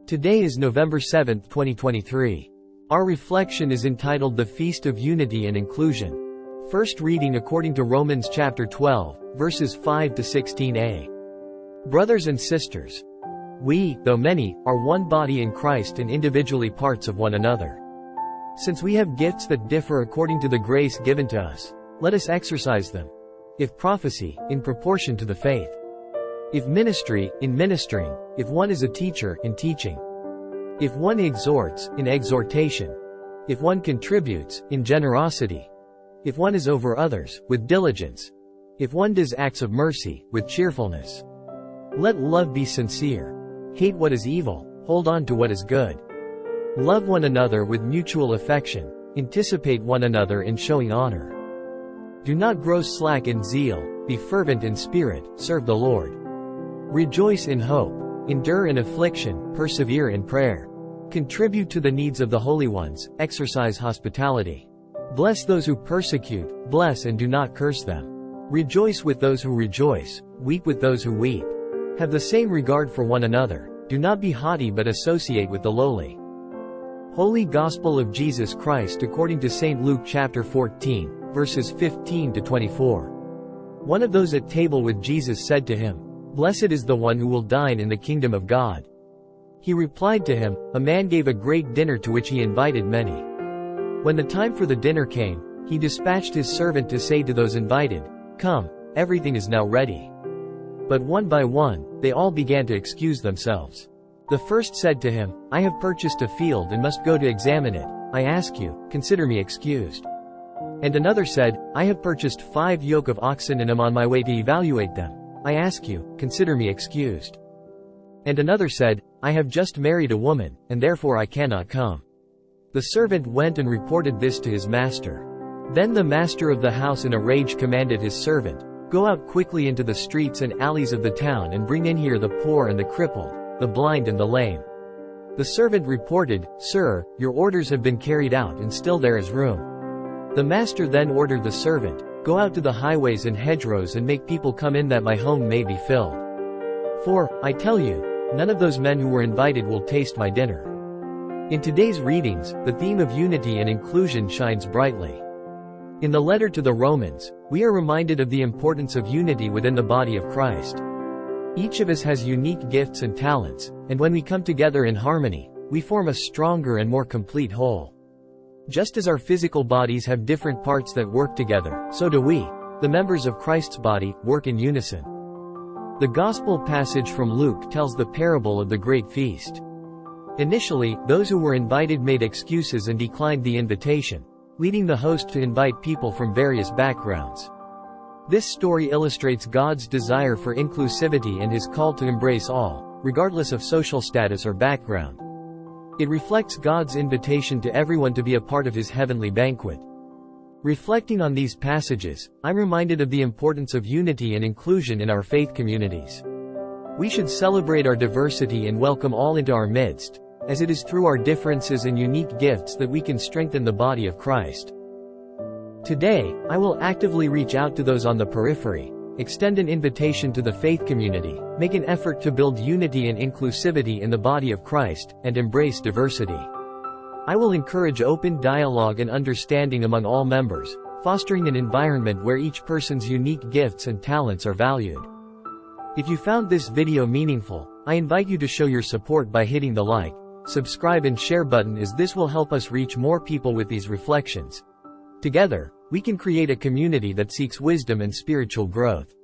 Today is November 7, 2023. Our reflection is entitled The Feast of Unity and Inclusion. First reading according to Romans chapter 12, verses 5 to 16a. Brothers and sisters, we, though many, are one body in Christ and individually parts of one another. Since we have gifts that differ according to the grace given to us, let us exercise them. If prophecy, in proportion to the faith. If ministry, in ministering. If one is a teacher, in teaching. If one exhorts, in exhortation. If one contributes, in generosity. If one is over others, with diligence. If one does acts of mercy, with cheerfulness. Let love be sincere. Hate what is evil, hold on to what is good. Love one another with mutual affection, anticipate one another in showing honor. Do not grow slack in zeal, be fervent in spirit, serve the Lord. Rejoice in hope, endure in affliction, persevere in prayer. Contribute to the needs of the holy ones, exercise hospitality. Bless those who persecute, bless and do not curse them. Rejoice with those who rejoice, weep with those who weep. Have the same regard for one another, do not be haughty but associate with the lowly. Holy Gospel of Jesus Christ according to St. Luke chapter 14, verses 15 to 24. One of those at table with Jesus said to him, "Blessed is the one who will dine in the kingdom of God." He replied to him, "A man gave a great dinner to which he invited many. When the time for the dinner came, he dispatched his servant to say to those invited, 'Come, everything is now ready.' But one by one, they all began to excuse themselves. The first said to him, 'I have purchased a field and must go to examine it. I ask you, consider me excused.' And another said, 'I have purchased 5 yoke of oxen and am on my way to evaluate them. I ask you, consider me excused.' And another said, 'I have just married a woman, and therefore I cannot come.' The servant went and reported this to his master. Then the master of the house in a rage commanded his servant, 'Go out quickly into the streets and alleys of the town and bring in here the poor and the crippled, the blind and the lame.' The servant reported, 'Sir, your orders have been carried out and still there is room.' The master then ordered the servant, 'Go out to the highways and hedgerows and make people come in that my home may be filled. For, I tell you, none of those men who were invited will taste my dinner.'" In today's readings, the theme of unity and inclusion shines brightly. In the letter to the Romans, we are reminded of the importance of unity within the body of Christ. Each of us has unique gifts and talents, and when we come together in harmony, we form a stronger and more complete whole. Just as our physical bodies have different parts that work together, so do we, the members of Christ's body, work in unison. The Gospel passage from Luke tells the parable of the great feast. Initially, those who were invited made excuses and declined the invitation, leading the host to invite people from various backgrounds. This story illustrates God's desire for inclusivity and his call to embrace all, regardless of social status or background. It reflects God's invitation to everyone to be a part of his heavenly banquet. Reflecting on these passages, I'm reminded of the importance of unity and inclusion in our faith communities. We should celebrate our diversity and welcome all into our midst, as it is through our differences and unique gifts that we can strengthen the body of Christ. Today, I will actively reach out to those on the periphery, extend an invitation to the faith community, make an effort to build unity and inclusivity in the body of Christ, and embrace diversity. I will encourage open dialogue and understanding among all members, fostering an environment where each person's unique gifts and talents are valued. If you found this video meaningful, I invite you to show your support by hitting the like, subscribe and share button, as this will help us reach more people with these reflections. Together, we can create a community that seeks wisdom and spiritual growth.